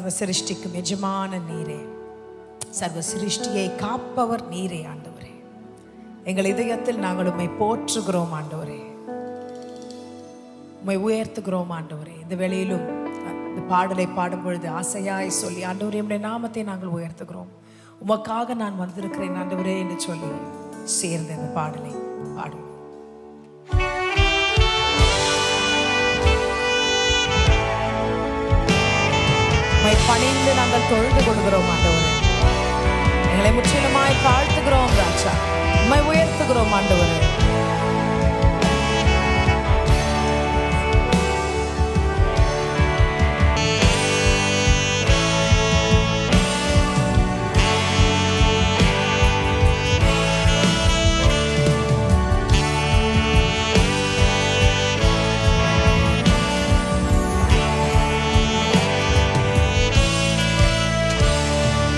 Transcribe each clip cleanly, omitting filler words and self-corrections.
சர்வ சிருஷ்டிக்கும் எஜமான நீரே, சர்வ சிருஷ்டியை காப்பவர் நீரே ஆண்டவரே. எங்கள் இதயத்தில் நாங்கள் உம்மை போற்றுகிறோம் ஆண்டவரே, உம்மை உயர்த்துகிறோம் ஆண்டவரே. இந்த வேளையிலும் இந்த பாடலை பாடும் பொழுது ஆசையாய் சொல்லி, ஆண்டவரே உம்முடைய நாமத்தை நாங்கள் உயர்த்துகிறோம், உமக்காக நான் வந்திருக்கிறேன் ஆண்டவரே என்று சொல்லி சேர்ந்த இந்த பாடலை பாடுவோம். உம்மை பணிந்து நாங்கள் தொழுது கொள்கிறோம் ஆண்டவரே, எங்களை முற்றிலுமாய் தாழ்த்துகிறோம் ராஜா, உம்மை உயர்த்துகிறோம் ஆண்டவரே.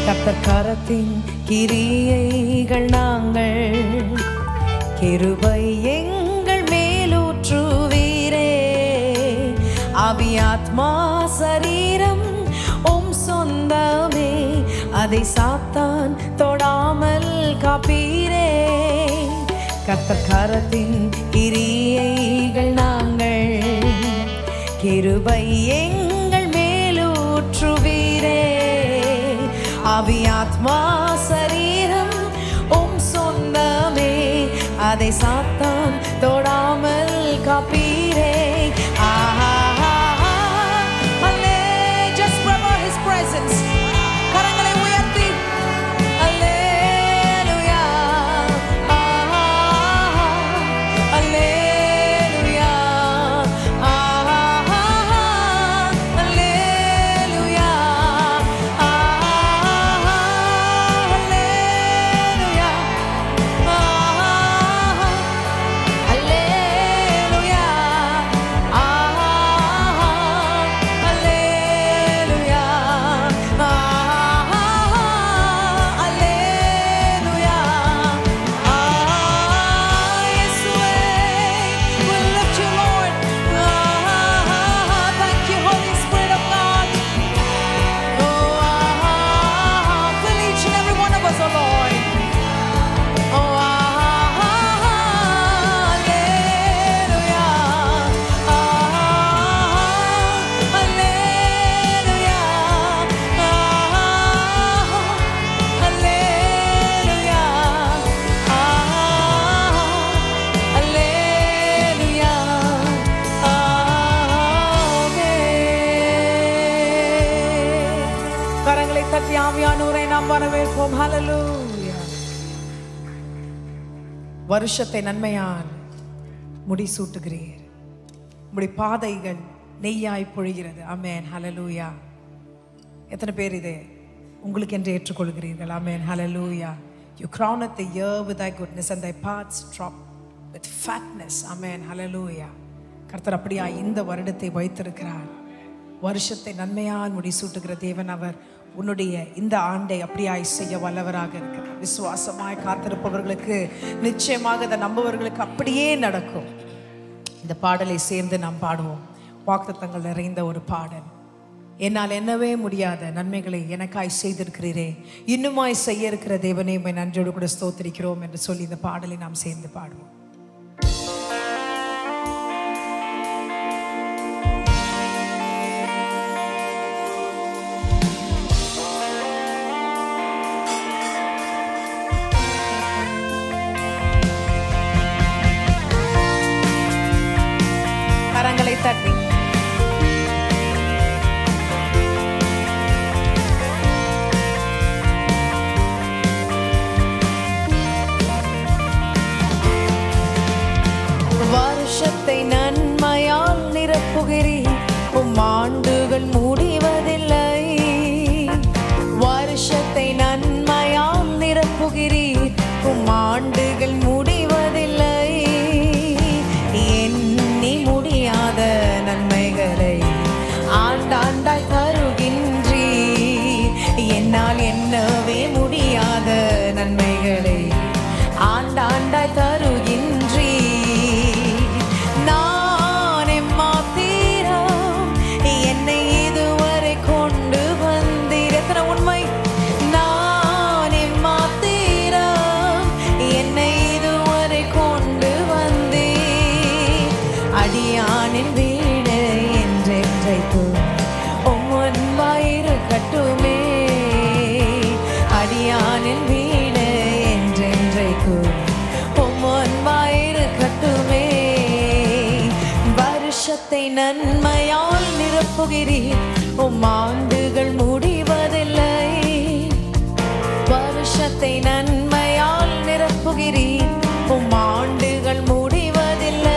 கர்த்தர் கரத்தின் கிரியைகள் நாங்கள், கிருபை எங்கள் மேலூற்றுவீரே. ஆவி ஆத்மா சரீரம் உம் சொந்தமே, அதை சாத்தான் தொடாமல் காப்பீரே. கர்த்தர் கரத்தின் கிரியைகள் நாங்கள், கிருபை எங்கள் மேலூற்றுவீரே. ஆவி ஆத்மா சரீரம் உம் சொந்தமே, அதை சாத்தான் தொடாமல் காப்பீரே. Just remember his presence. கரங்களை உயர்த்தி அல்லேலூயா, அல்லேலூயா, அல்லேலூயா, வருஷத்தை நன்மையால் முடிசூட்டுகிறீர், உம்முடைய பாதைகள் நெய்யாய் பொழிகிறது. ஆமென், ஹல்லேலூயா. எத்தனை பேர் இதை உங்களுக்கு என்று ஏற்றுக்கொள்கிறீர்கள்? ஆமென், ஹல்லேலூயா. You crown the year with thy goodness and thy paths drop with fatness. ஆமென், ஹல்லேலூயா. கர்த்தர் அப்படியா இந்த வருடத்தை வைத்திருக்கிறார். வருஷத்தை நன்மையால் முடிசூட்டுகிற தேவன் அவர். உன்னுடைய இந்த ஆண்டை அப்படியாய் செய்ய வல்லவராக இருக்கிறார். விசுவாசமாய் காத்திருப்பவர்களுக்கு நிச்சயமாக இதை நம்புவவர்களுக்கு அப்படியே நடக்கும். இந்த பாடலை சேர்ந்து நாம் பாடுவோம். வாக்குத்தத்தங்கள் நிறைந்த ஒரு பாடல். என்னால் என்னவே முடியாத நன்மைகளை எனக்காய் செய்திருக்கிறீரே, இன்னுமாய் செய்ய இருக்கிற தேவனே உம்மை நன்றியோடு கூட ஸ்தோத்திரிக்கிறோம் என்று சொல்லி இந்த பாடலை நாம் சேர்ந்து பாடுவோம். கரங்களை தட்டி வருஷத்தை நன்மையால் நிரப்புகிறீர், உம் ஆண்டுகள் முடிவதில்லை. வருஷத்தை நன்மையால் நிரப்புகிறீர், உம் ஆண்டுகள் முடிவதில்லை. எண்ணி முடியாத நன்மைகளை ஆண்டாண்டாய் தருகின்றீர். என்னால் எண்ணவே முடியாத நன்மைகளை ஆண்டாண்டாய் தருகின்றீர். நான் எம்மாத்திரம் அடியானின் வீடு என்றென்றைக்கும் உம்முன்பாயிருக்கட்டுமே. அடியானின் வீடு என்றென்றைக்கும் உம்முன்பாயிருக்கட்டுமே. வருஷத்தை நன்மையால் நிரப்புகிறீர், ஆண்டுகள் முடிவதில்லை. வருஷத்தை நன்மையால் நிரப்புகிறீர், ஆண்டுகள் முடிவதில்லை.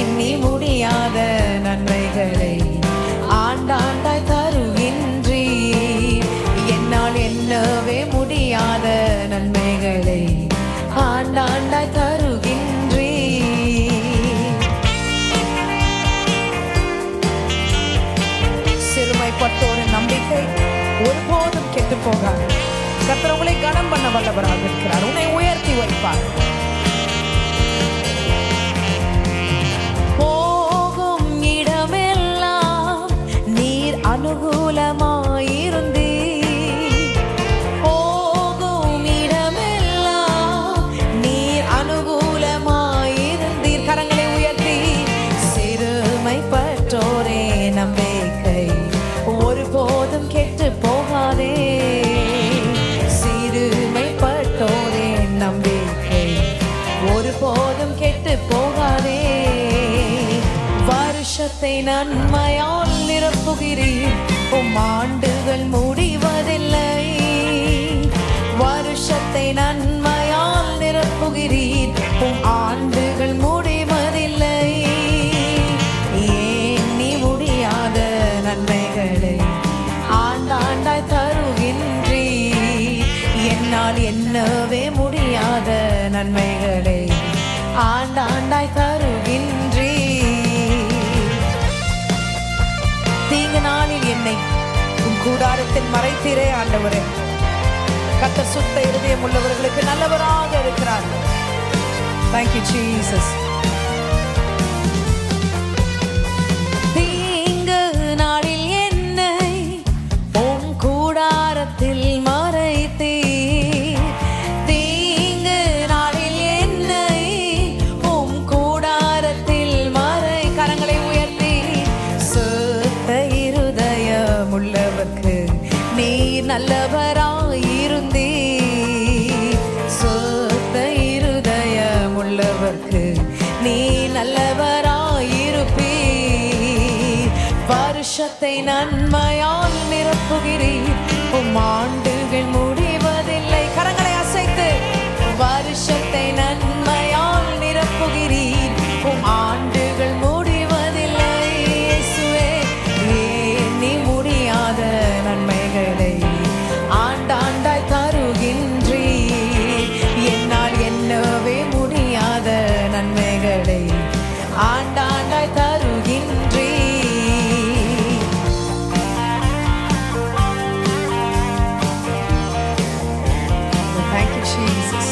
எண்ணி முடியாத நன்மைகளை ஆண்டாண்டாய் தருகின்றீர். என்னால் எண்ணவே முடியாத நன்மைகளை ஆண்டாண்டாய் தருகின்றீர். சிறுமைப்பட்டோரின் நம்பிக்கை ஒருபோதும் கெட்டு போகாது. கர்த்தர் உங்களை கனம் பண்ண வல்லவராக இருக்கிறார், உன்னை உயர்த்தி வைப்பார். போகும் இடமெல்லாம் நீர் அனுகூலமாயிருந்தீர். போகும் இடமெல்லாம் நீர் அனுகூலமாயிருந்தீர். கரங்களை உயர்த்தி சிறுமைப்பட்டோரே நம்பிக்கை ஒருபோதும் கெட்டு போகாதே. சிறுமைப்பட்டோரே நம்பிக்கை ஒருபோதும் கெட்டு போகாதே. வருஷத்தை நன்மையால் நிரப்புகிறீர், ஆண்டுகள் முடிவதில்லை. வருஷத்தை நன்மையால் நிரப்புகிறீர், ஆண்டுகள் முடிவதில்லை. எண்ணி முடியாத நன்மைகளை ஆண்டாண்டாய் தருகின்றீர். என்னால் எண்ணவே முடியாத நன்மைகளை ஆண்டாண்டாய் தருகின்றீர். தீங்கு நாளில் என்னை உன் கூடாரத்தில் மறைத்தீரே ஆண்டவரே. கர்த்தர் சுத்த இருதயம் உள்ளவர்களுக்கு நல்லவராக இருக்கிறார். Thank you Jesus. தீங்கு நாளில் என்னை உன் கூடாரத்தில் மறைத்தீர். தீங்கு நாளில் என்னை உன் கூடாரத்தில் மறை. கரங்களை உயர்த்தி சுத்த இருதயம் உள்ளவர்க்கு நீர் நல்லவராயிருந்தீர். சுத்த இருதயம் உள்ளவர்க்கு நீ நல்லவராயிருப்பீர். வருஷத்தை நன்மையால் நிரப்புகிறீர், ஆண்டுகள் முடிவதில்லை. கரங்களை அசைத்து வருஷத்தை நன்மையால் நிரப்புகிறீர், ஆண்டுகள் முடிவதில்லை. இயேசுவே, எண்ணி முடியாத நன்மைகளை ஆண்டாண்டாய் தருகின்றீர். என்னால் எண்ணவே முடியாத நன்மைகளை ஆண்டாண்டாய் தருகின்றீர். Thank you Jesus.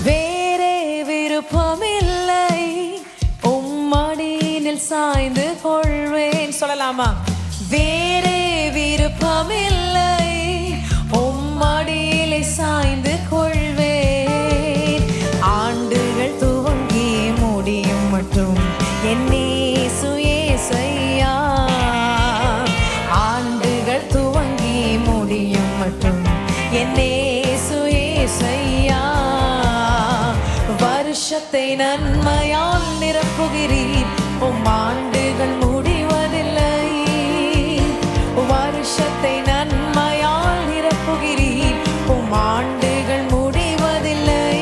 வேறே விருப்பமில்லை, உம்மடியில் சாய்ந்து கொள்வேன். சொல்லலாமா? வேறே விருப்பமில்லை, உம்மடியிலே சாய்ந்து கொள்வேன். ஆண்டுகள் துவங்கி முடியும் மட்டும் என்னே சுயேசையா. ஆண்டுகள் துவங்கி முடியும் மட்டும் என்னே சுயேசையா. வருஷத்தை நன்மையால் நிரப்புகிறீர், ஆண்டுகள் முடிவதில்லை. வருஷத்தை நன்மையால் நிரப்புகிறீர், ஆண்டுகள் முடிவதில்லை.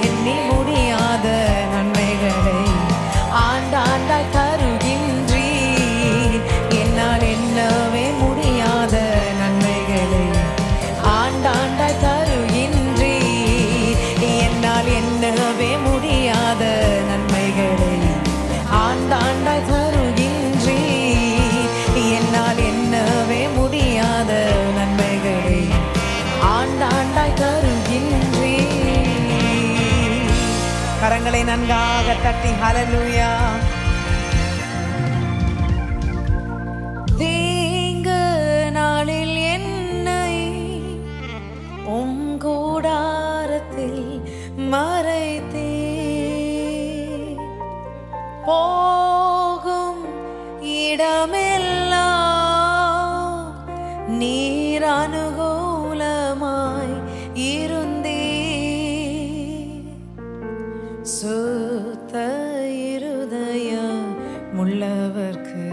எண்ணி முடியாத நன்மைகளை ஆண்டாண்டாய் தருகின்றீர். என்னால் எண்ணவே முடியாத நன்மைகளை ஆண்டாண்டாய் தருகின்றீர். என்னால் எண்ணவே முடியாத நன்மைகளை ஆண்டாண்டாய் தருகின்றீர். என்னால் எண்ணவே முடியாத நன்மைகளை ஆண்டாண்டாய் தருகின்றீர். கரங்களை நன்காக தட்டி ஹல்லேலூயா. தீங்கு நீர் அனுகூலமாய் இருந்தே சுத்த இருதயம் உள்ளவர்க்கு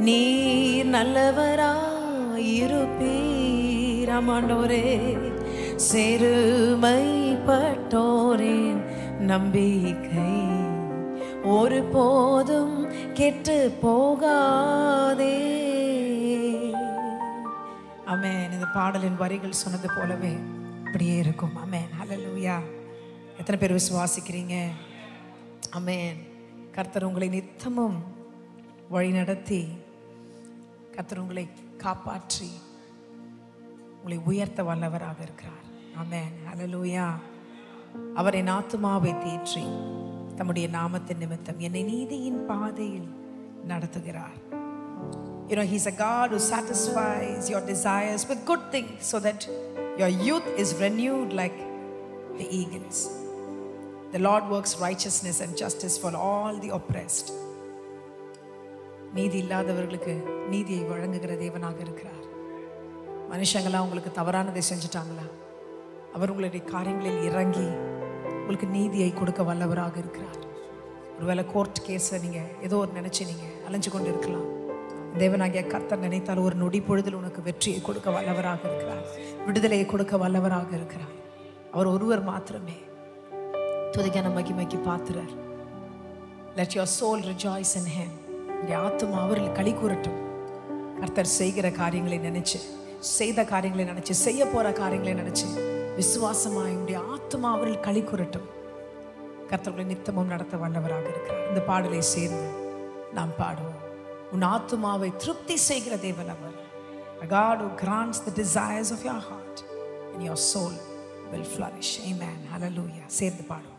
நீர் நல்லவராயிருப்பீர். ஆமாண்டவரே, சிறுமைப்பட்டோரின் நம்பிக்கை ஒரு போதும் கெட்டு போகாதே. ஆமென். இந்த பாடலின் வரிகள் சொன்னது போலவே அப்படியே இருக்கும். ஆமென். ஹல்லேலூயா. எத்தனை பேர் விசுவாசிக்கிறீங்க? ஆமென். கர்த்தர் உங்களை நித்தமும் வழி நடத்தி, கர்த்தர் உங்களை காப்பாற்றி உங்களை உயர்த்த வல்லவராக இருக்கிறார். ஆமென். ஹல்லேலூயா. அவர் என் ஆத்துமாவை தேற்றி தம்முடைய நாமத்தின் நிமித்தம் என்னை நீதியின் பாதையில் நடத்துகிறார். You know, He's a God who satisfies your desires with good things so that your youth is renewed like the eagles. The Lord works righteousness and justice for all the oppressed. நீதி இல்லாதவர்களுக்கு நீதியை வழங்குகிற தேவனாக இருக்கிறார். மனுஷங்களா உங்களுக்கு தவறானதை செஞ்சுட்டாங்களா, அவர் உங்களுடைய காரியங்களில் இறங்கி உங்களுக்கு நீதியை கொடுக்க வல்லவராக இருக்கிறார். ஒருவேளை கோர்ட் கேஸை நீங்கள் ஏதோ ஒரு நினச்சி நீங்கள் அலைஞ்சு கொண்டு இருக்கலாம். தேவனாகிய கர்த்தர் நினைத்தால் ஒரு நொடி பொழுதில் உனக்கு வெற்றியை கொடுக்க வல்லவராக இருக்கிறார், விடுதலையை கொடுக்க வல்லவராக இருக்கிறார். அவர் ஒருவர் மாத்திரமே துதிக்கான மகிமைக்கு பாத்திரர். Let your soul rejoice in Him. உடைய ஆத்துமா அவரில் களி கூறட்டும். கர்த்தர் செய்கிற காரியங்களை நினைச்சு, செய்த காரியங்களை நினைச்சு, செய்ய போற காரியங்களை நினைச்சு விசுவாசமாய் உடைய ஆத்துமா அவரில் களி கூறட்டும். கர்த்தர்களை நித்தமும் நடத்த வல்லவராக இருக்கிறார். இந்த பாடலை சேர்ந்து நாம் பாடுவோம். உன் ஆத்துமாவை திருப்தி செய்கிற தேவன் அவர். A God who grants the desires of your heart and your soul will flourish. Amen. Hallelujah. சேர்ந்து பாடுவோம்.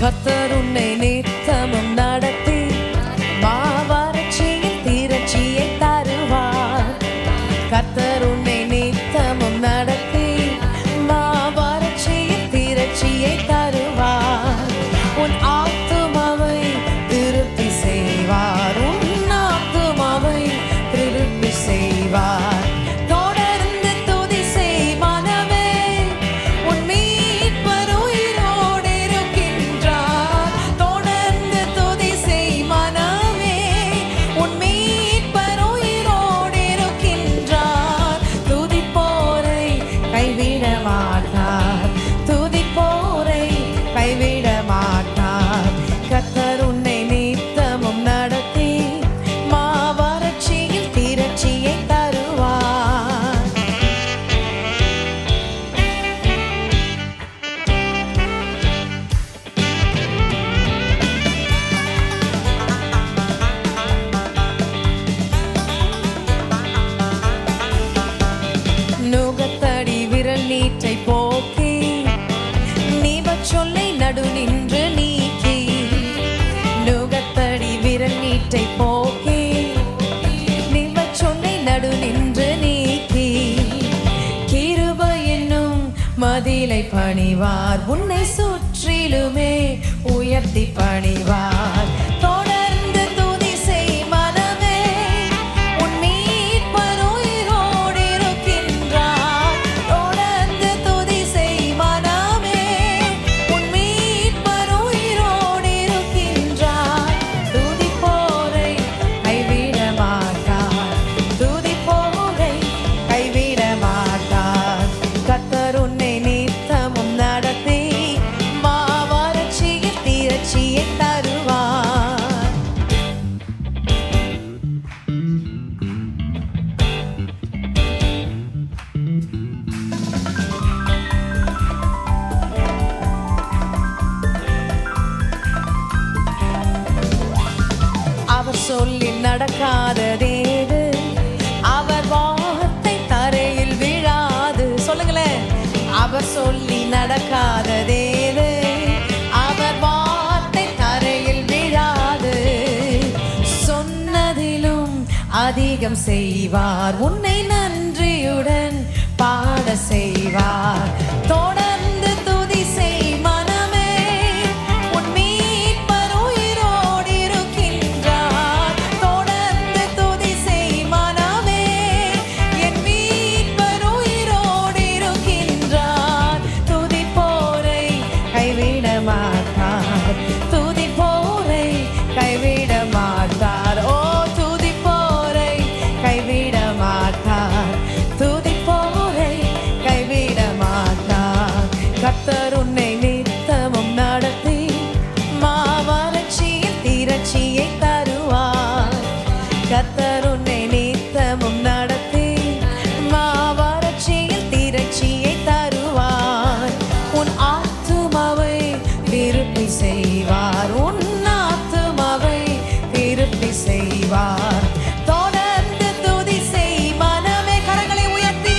கர்த்தர் உன்னை நித்தமும் நடத்தி மாவறட்சியில் திரட்சியை தருவார். கர்த்தர் உன்னை நித்தமும் நடத்தி மாவறட்சியில் திரட்சியை தருவார். உன் ஆத்துமாவை திருப்தி செய்வார். உன் ஆத்துமாவை திருப்தி செய்வார். தொடர்ந்து துதி செய் மனமே, உன் மீட்பர் உயிரோடு இருக்கின்றார். தொடர்ந்து துதி செய் மனமே, உன் மீட்பர் உயிரோடு இருக்கின்றார். துதிப்போரை கைவிட மாட்டார், துதிப்போரை கைவிட மாட்டார். கர்த்தர் உன்னை நித்தமும் நடத்தி மாவறட்சியில் திரட்சியை தருவார். நுகத்தடி விரல் நீட்டை போக்கி நீவச் சொல்லை நடு நின்று நீக்கி. நுகத்தடி விரல் நீட்டை போக்கி நீவச் சொல்லை நடு நின்று நீக்கி. கிருபை என்னும் மதிலை பணிவார். உன்னை சுற்றிலுமே உயர்த்தி பணிவார். தொடர்ந்து துதி செய் மனமே, உன் மீட்பர் உயிரோடு இருக்கின்றார். தொடர்ந்து துதி செய் மனமே, உன் மீட்பர் உயிரோடு இருக்கின்றார். துதிப்போரை கைவிட மாட்டார், துதிப்போரை கைவிட மாட்டார். கர்த்தர் உன்னை நித்தமும் நடத்தி மாவறட்சியில் திரட்சியை தருவார். அவர் சொல்லி நடக்காததேது, அவர் வார்த்தை தரையில் விழாது. சொல்லுங்களேன். அவர் சொல்லி நடக்காததேது, அவர் வார்த்தை அதிகம் செய்வார். உன்னை நன்றியுடன் பாட செய்வார். தொடர்ந்து துதி செய் மனமே, உன் மீட்பர் உயிரோடு இருக்கின்றார். தொடர்ந்து துதி செய் மனமே, என் மீட்பர் உயிரோடு இருக்கின்றார். துதிப்போரை கைவிட மாட்டார், துதிப்போரை கைவிட மாட்டார். ஓ துதிப்போரை கைவிட மாட்டார், துதிப்போரை கைவிட மாட்டார். கர்த்தர் உன்னை நித்தமும் நடத்தி மாவறட்சியில் திரட்சியை தருவார். கர்த்தர் உன்னை நித்தமும் நடத்தி மாவறட்சியில் திரட்சியை தருவார். உன் ஆத்துமாவை திருப்தி செய்வார், உன் ஆத்துமாவை திருப்தி செய்வார். தொடர்ந்து துதி செய் மனமே, கரங்களை உயர்த்தி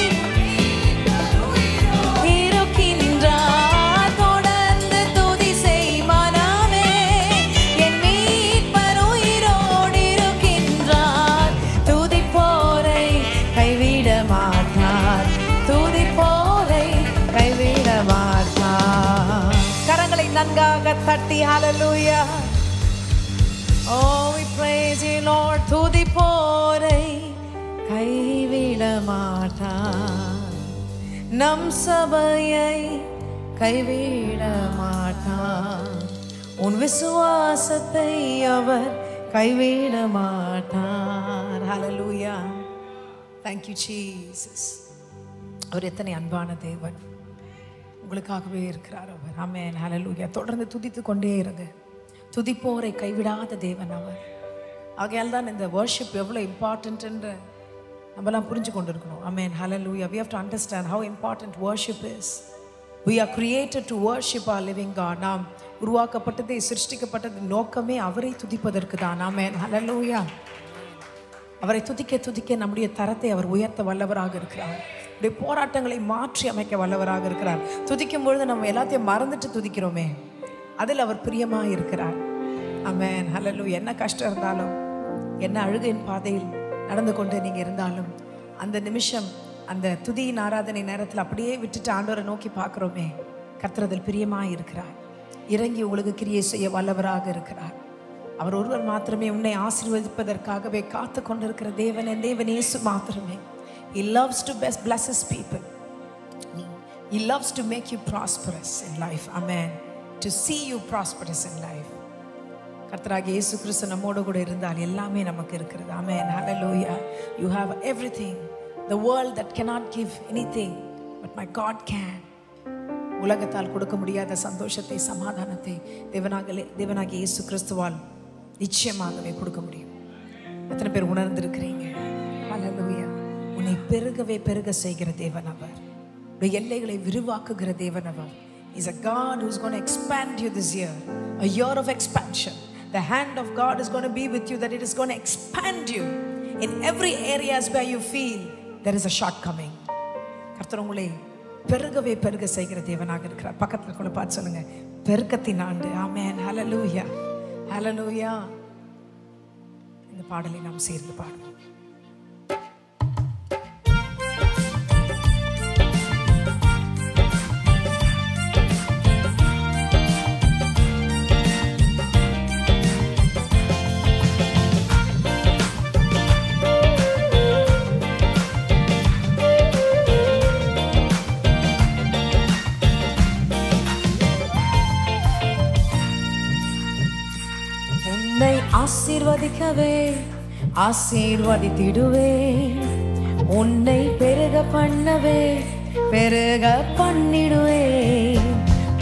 இருக்கின்றார். தொடர்ந்து துதி செய் மனமே, என் மீட்பர் உயிரோடு இருக்கின்றார். துதிப்போரை கைவிட மாட்டார், துதிப்போரை கைவிட மாட்டார். கரங்களை நன்காக தட்டி ஹalleluya. Oh, we praise you Lord. துதிப்போரை கைவிட மாட்டார், நம் சபையை கைவிட மாட்டார். உன் விசுவாசத்தை அவர் கைவிட மாட்டார். ஹalleluya. Thank you Jesus. அவர் எத்தனை அன்பான தேவன், உங்களுக்காகவே இருக்கிறார் அவர். ஆமென். ஹalleluya. தொடர்ந்து துதித்து கொண்டே இருங்க. துதிப்போரை கைவிடாத தேவன் அவர். ஆகையால் தான் இந்த வர்ஷிப் எவ்வளோ இம்பார்ட்டன்ட் என்று நம்மலாம் புரிஞ்சு கொண்டு இருக்கணும். ஆமென். ஹalleluya. We have to understand how important worship is. We are created to worship our living God. நாம் உருவாக்கப்பட்டது, சிருஷ்டிக்கப்பட்டது நோக்கமே அவரை துதிப்பதற்கு தான். ஆமென். ஹalleluya. அவரை துதிக்க துதிக்க நம்முடைய தரத்தை அவர் உயர்த்த வல்லவராக இருக்கிறார். நம்முடைய போராட்டங்களை மாற்றி அமைக்க வல்லவராக இருக்கிறார். துதிக்கும் பொழுது நம்ம எல்லாத்தையும் மறந்துட்டு துதிக்கிறோமே, அதில் அவர் பிரியமாக இருக்கிறார். ஆமென். ஹல்லேலூயா. என்ன கஷ்டம் இருந்தாலும், என்ன அழுகையின் பாதையில் நடந்து கொண்டு நீங்கள் இருந்தாலும், அந்த நிமிஷம் அந்த துதியின் ஆராதனை நேரத்தில் அப்படியே விட்டுட்டு ஆண்டவரை நோக்கி பார்க்குறோமே, கர்த்தர் அதில் பிரியமாக இருக்கிறார். இறங்கி உங்களுக்கு கிரியை செய்ய வல்லவராக இருக்கிறார். அவர் ஒருவர் மாத்திரமே உன்னை ஆசீர்வதிப்பதற்காகவே காத்து கொண்டிருக்கிற தேவன், என் தேவன் இயேசு மாத்திரமே. He loves to bless his people. He loves to make you prosperous in life. Amen. To see you prosperous in life. கர்த்தராகிய இயேசு கிறிஸ்து நம்மோடு கூட இருந்தால் எல்லாமே நமக்கு இருக்கிறது. Amen. Hallelujah. You have everything. The world that cannot give anything, but my God can. உலகத்தால் கொடுக்க முடியாத சந்தோஷத்தை, சமாதானத்தை தேவனாகிய இயேசு கிறிஸ்துவால் நிச்சயமாகவே கொடுக்க முடியும். எத்தனை பேர் உணர்ந்திருக்கிறீங்க? ஹல்லேலூயா. உன்னை பெருகவே பெருக செய்கிற தேவன் அவர். உடைய எல்லைகளை விரிவாக்குகிற தேவன் அவர். He's a God who's going to expand you this year. A year of expansion. The hand of God is going to be with you, that it is going to expand you in every areas where you feel there is a shortcoming. கர்த்தர் உங்களை பெருகவே பெருக செய்கிற தேவனாக இருக்கிறார். பக்கத்தில் கூட பார்த்து சொல்லுங்க, பெருக்கத்தின் ஆண்டு. ஆமென். ஹல்லேலூயா. ஹல்லேலூயா. இந்த பாடலை நாம் சேர்ந்து பாடுவோம். ஆசீர்வதிக்கவே ஆசீர்வதித்திடுவே, உன்னை பெருக பண்ணவே பெருக பண்ணிடுவே.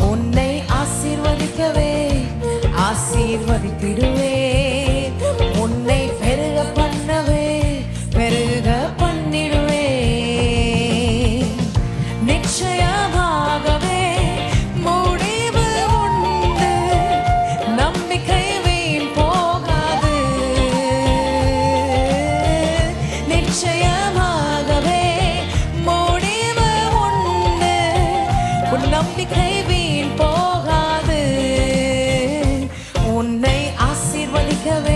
உன்னை ஆசீர்வதிக்கவே ஆசீர்வதித்திடுவே, உன்னை பெருக பண்ணவே பெருக பண்ணிடுவே. நிச்சயமாகவே முடிவு உண்டு, நம்பிக்கை வீண் போகாது. நிச்சயமாகவே முடிவு உண்டு, உன் நம்பிக்கை வீண் போகாது. உன்னை ஆசீர்வதிக்கவே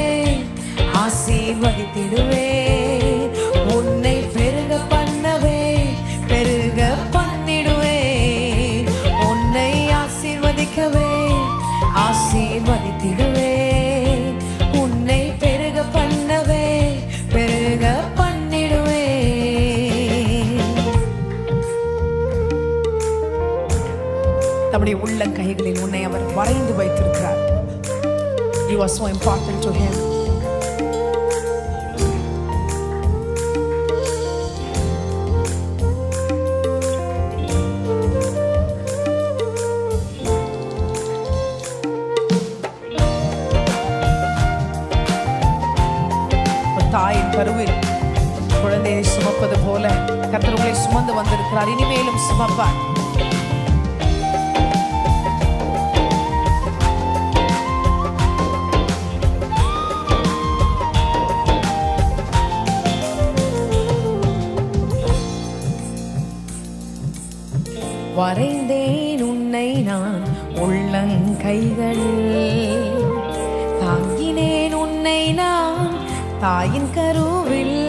You are so important to him. தாயின் கருவில் குழந்தையை சுமப்பது போல கர்த்தர் உங்களை சுமந்து வந்திருக்கிறார். இனிமேலும் சுமப்பார். வரைந்தேன் உன்னை நான் உள்ளங்கைகளில், தாங்கினேன் உன்னை நான் தாயின் கருவில்.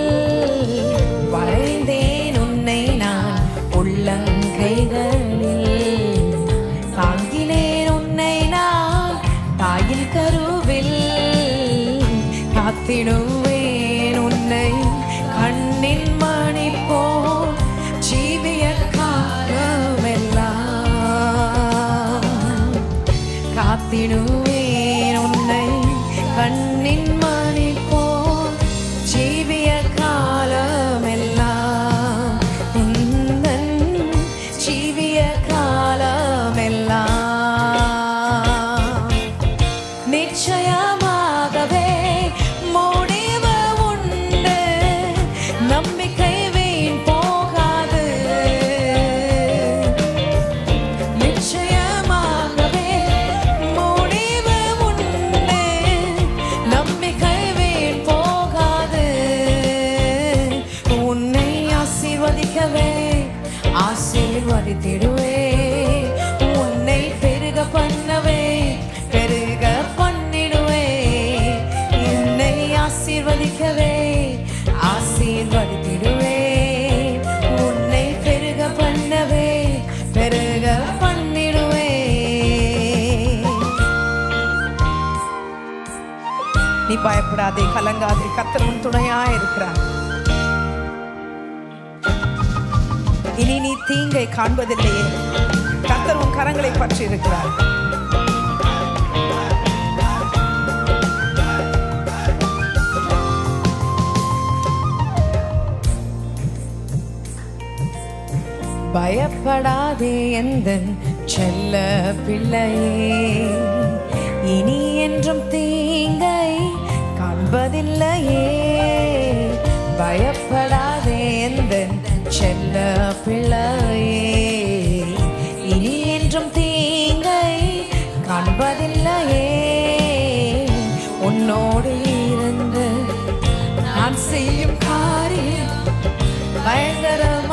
வரைந்தேன் உன்னை நான் உள்ளங்கைகளில், தாங்கினேன் உன்னை நான் தாயின் கருவில். காத்திடுவேன் உன்னை கண்ணின் மணி போல் ஜீவிய காலமெல்லாம். காத்திடுவேன் உன்னை கண்ணின் மணி போல் ஜீவிய காலமெல்லாம். உந்தன் ஜீவிய காலமெல்லாம் நிச்சயமாகவே முடிவு உண்டு. நம்பிக்கை வீண் போகாது. நிச்சயமாகவே முடிவு உண்டு. நம்பிக்கை வீண் போகாது. உன்னை ஆசீர்வதிக்கவே ஆசீர்வதித்திடுவே. உன்னை பெருக பண்ணவே பெருக பண்ணிடுவே. என்னை ஆசீர்வதிக்கவே ஆசீர்வதித்திடுவே. உன்னை பெருக பண்ணவே பெருக பண்ணிடுவே. நீ பயப்படாதே, கலங்காதே. கர்த்தர் உன் துணையாய் இருக்கிறார். இனி நீ தீங்கை காண்பதில்லையே. கர்த்தர் உன் கரங்களை பற்றி இருக்கிறார். பயப்படாதே எந்தன் செல்ல பிள்ளையே. இனி என்றும் தீங்கை காண்பதில்லையே. பயப்படாதே எந்தன் செல்ல பிள்ளையே. இனி என்றும் தீங்கை காண்பதில்லையே. உன்னோடு இருந்து நான் செய்யும் காரியம் பயங்கரமாயிருக்கும்.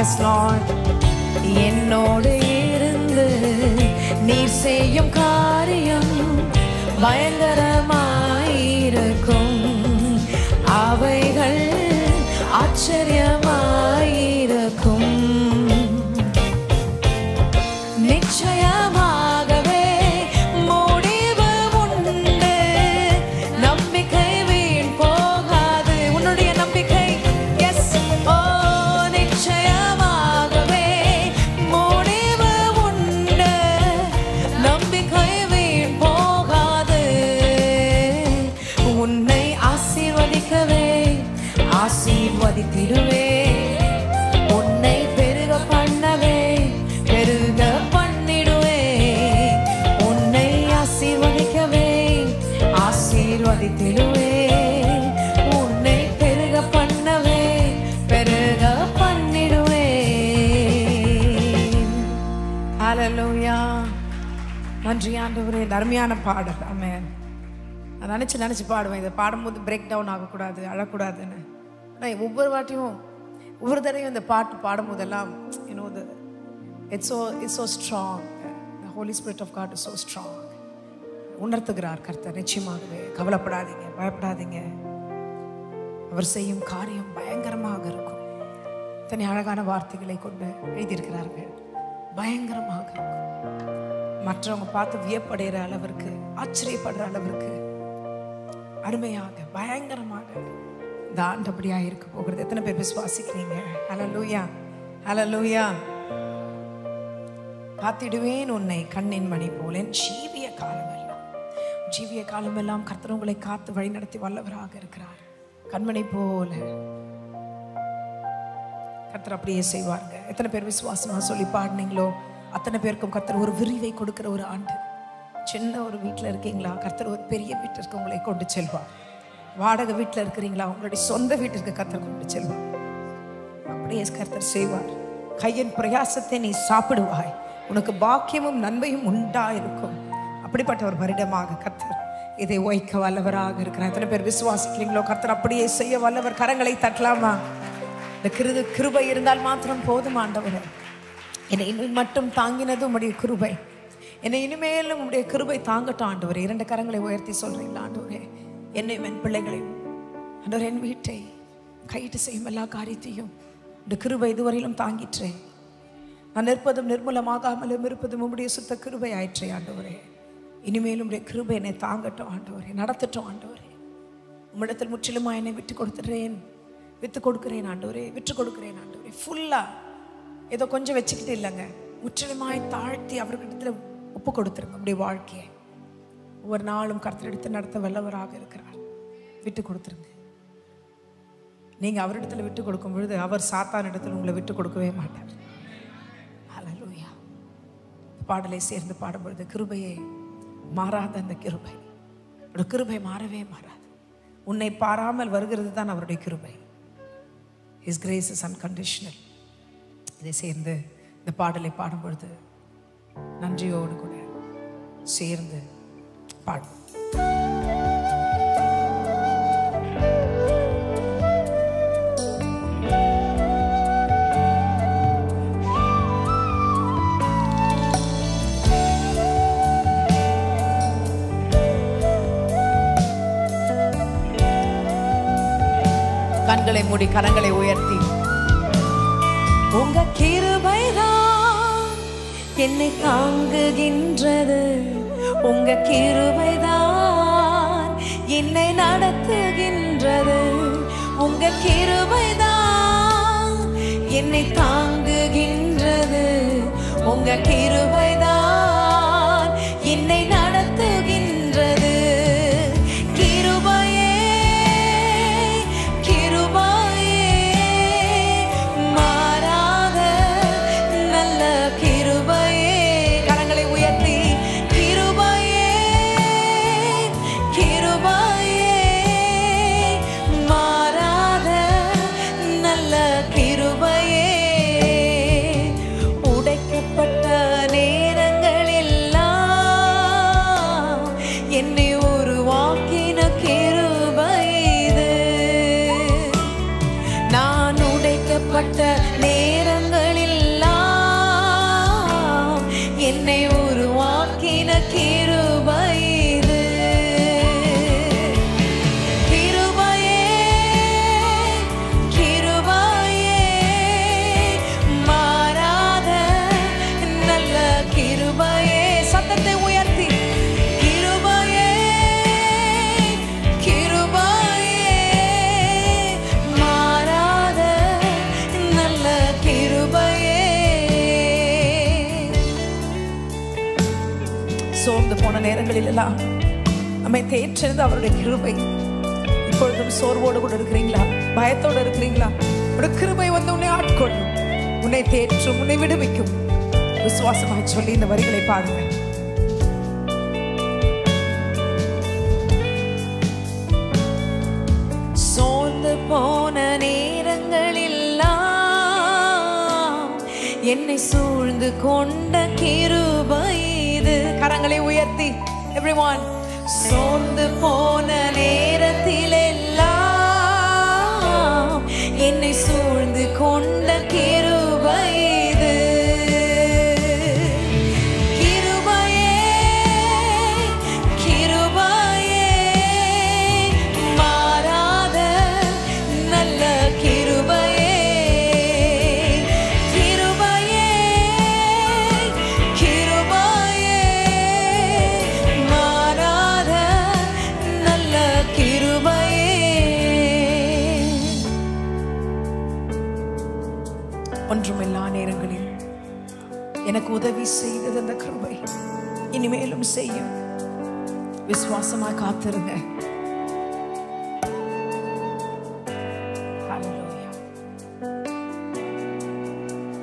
எஸ் லார்ட், என்னோடு இருந்து நீர் செய்யும் காரியம் பயங்கரமாயிருக்கும். அவைகள் ஆச்சரியமாயிருக்கும். நிச்சயமாகவே முடிவு உண்டு. நம்பிக்கை வீண் போகாது. உன்னுடைய நம்பிக்கை எஸ் ஓ நிச்சயமாகவே முடிவு உண்டு. நம்பிக்கை வீண் போகாது. உன்னை ஆசீர்வதிக்கவே ஆசீர்வதித்திடுவே. உன்னை பெருக பண்ணவே பெருக பண்ணிடுவே. உன்னை ஆசீர்வதிக்கவே ஆசீர்வதித்திடுவே. உன்னை பெருக பண்ணவே பெருக பண்ணிடுவே. ஹல்லேலூயா. நன்றி ஆண்டவரே. அருமையான பாடல். ஆமென். நான் நினச்சி பாடுவேன். இதை பாடும்போது பிரேக் டவுன் ஆகக்கூடாது, அழக்கூடாதுன்னு. ஆனால் ஒவ்வொரு வாட்டியும் ஒவ்வொரு தடவையும் இந்த பாட்டு பாடும்போதெல்லாம் it's so strong. The Holy Spirit of God is so strong. உணர்த்துகிறார் கர்த்தர். நிச்சயமாகவே கவலைப்படாதீங்க, பயப்படாதீங்க. அவர் செய்யும் காரியம் பயங்கரமாக இருக்கும். தனி அழகான வார்த்தைகளை கொண்டு எழுதியிருக்கிறார்கள். பயங்கரமாக இருக்கும். மற்றவங்க பார்த்து வியப்படைகிற அளவிற்கு, ஆச்சரியப்படுற அளவிற்கு அருமையாக பயங்கரமாக இந்த ஆண்டபடியாக இருக்க போகிறது. எத்தனை பேர் விசுவாசிக்கிறீங்க? ஹல்லேலூயா, ஹல்லேலூயா. காத்திடுவேன் உன்னை கண்ணின் மணி போல. ஜீவிய காலமெல்லாம் கர்த்தர் உங்களை காத்து வழி நடத்தி வல்லவராக இருக்கிறார். கண்மணி போல கர்த்தர் அப்படியே செய்வாருங்க. எத்தனை பேர் விசுவாசமா சொல்லி பாடினீங்களோ அத்தனை பேருக்கும் கர்த்தர் ஒரு விரிவை கொடுக்கிற ஒரு ஆண்டு. சின்ன ஒரு வீட்டில் இருக்கீங்களா, கர்த்தர் ஒரு பெரிய வீட்டிற்கு உங்களை கொண்டு செல்வார். வாடகை வீட்டில் இருக்கிறீங்களா, உங்களுடைய சொந்த வீட்டிற்கு கர்த்தர் கொண்டு செல்வார். அப்படியே கர்த்தர் செய்வார். கையின் பிரயாசத்தை நீ சாப்பிடுவாய், உனக்கு பாக்கியமும் நன்மையும் உண்டாயிருக்கும். அப்படிப்பட்ட ஒரு வருடமாக கர்த்தர் இதை வைக்க வல்லவராக இருக்கிறார். எத்தனை பேர் விசுவாசிக்கிறீங்களோ கர்த்தர் அப்படியே செய்ய வல்லவர். கரங்களை தட்டலாமா? இந்த கிருபை இருந்தால் மாத்திரம் போதும் ஆண்டவரே. என்னை இன்னும் மட்டும் தாங்கினது உம்முடைய கிருபை, என்னை இனிமேலும் உம்முடைய கிருபை தாங்கட்டும் ஆண்டவரே. 2 கரங்களை உயர்த்தி சொல்றீங்களா? ஆண்டவரே, என்னையும் என் பிள்ளைகளையும், ஆண்டவரே, என் வீட்டை கையிட்டு செய்யும் எல்லா காரியத்தையும் இந்த கிருபை இதுவரையிலும் தாங்கிற்றேன். நான் நிற்பதும் நிர்மூலமாகாமலும் இருப்பதும் உம்முடைய சுத்த கிருபை ஆயிற்றே ஆண்டவரே. இனிமேலும் உம்முடைய கிருபை என்னை தாங்கட்டும் ஆண்டவரே, நடத்தட்டும் ஆண்டவரே. உம்மிடத்தில் முற்றிலுமா என்னை விட்டு கொடுக்கிறேன் ஆண்டவரே, விட்டு கொடுக்கிறேன் ஆண்டவரே. ஃபுல்லா ஏதோ கொஞ்சம் வச்சுக்கிட்டு இல்லைங்க, முற்றிலுமாய் தாழ்த்தி அவர்கிட்ட ஒப்பு கொடுத்துருங்க. உங்களுடைய வாழ்க்கையை ஒவ்வொரு நாளும் கர்த்தர் எடுத்து நடத்த வல்லவராக இருக்கிறார். விட்டு கொடுத்துருங்க. நீங்க அவரிடத்துல விட்டு கொடுக்கும் பொழுது அவர் சாத்தான் இடத்துல உங்களை விட்டு கொடுக்கவே மாட்டார். ஹல்லேலூயா. பாடலை சேர்ந்து பாடும்பொழுது கிருபையே மாறாத அந்த கிருபை, அவருடைய கிருபை மாறவே மாறாது. உன்னை பாராமல் வருகிறது தான் அவருடைய கிருபை. His grace is unconditional. இதை சேர்ந்து இந்த பாடலை பாடும் பொழுது நன்றியோடு கூட சேர்ந்து பாடும். கண்களை மூடி கரங்களை உயர்த்தி, உங்க கிருபைதான் என்னை தாங்குகின்றது, உங்க கிருபைதான் என்னை நடத்துகின்றது, உங்க கிருபைதான் என்னை தாங்குகின்றது, உங்க கிருபைதான் என்னை நடத்துகின்றது. சோர்ந்து போன நேரங்களில் எல்லாம் நம்மை தேற்றினது அவருடைய கிருபை. இப்பொழுதும் சோர்வோடு கூட இருக்கிறீங்களா, பயத்தோடு இருக்கிறீங்களா? ஒரு கிருபை வந்து உன்னை ஆட்கொள்ளும், உன்னை தேற்றும், உன்னை விடுவிக்கும். விசுவாசமாய் சொல்லி இந்த வரிகளை பாடுங்க. சோர்ந்து போன நேரங்களெல்லாம் என்னை சூழ்ந்து கொண்ட கிருபை இது. கரங்களை உயர்த்தி everyone. சோர்ந்து போன நேரத்திலெல்லாம் என்னை சூழ்ந்து கொண்ட கிருபை இது. கிருபையே கிருபையே மாறாத நல்ல கிருபையே. கிருபையே கிருபையே மாறாத நல்ல கிருபையே. வாழ்க்கையிலும் செய்யும். விசுவாசமாய் காத்திருங்க. ஹல்லேலூயா.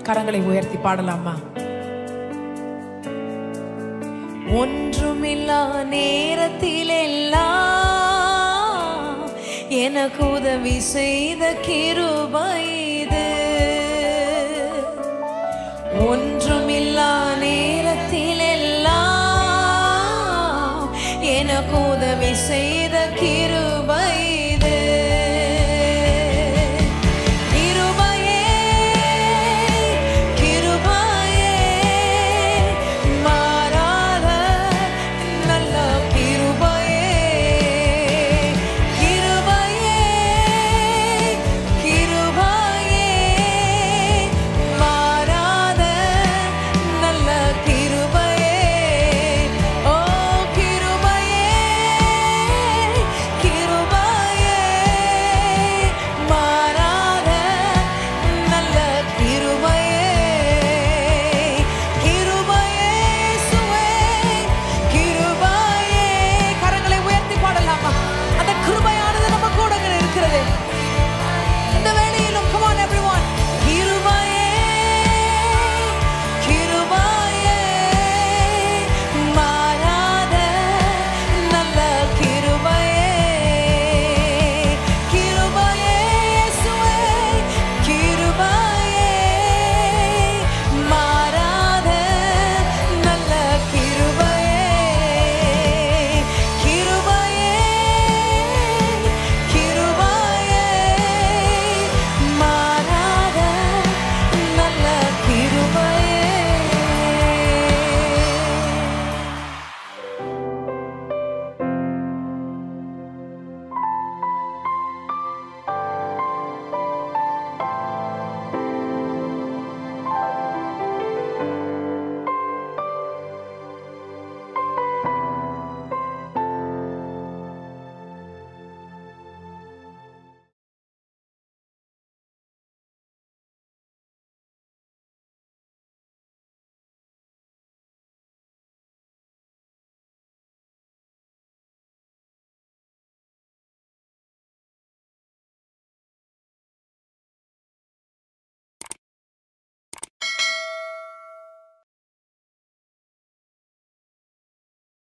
கரங்களை உயர்த்தி பாடலாமா? ஒன்றுமில்லா நேரத்திலெல்லாம் எனக்கு உதவி செய்த கிருபை இது. ஒன்றுமில்லா நேரத்திலெல்லாம் எனக்கு உதவி செய்த கிருபை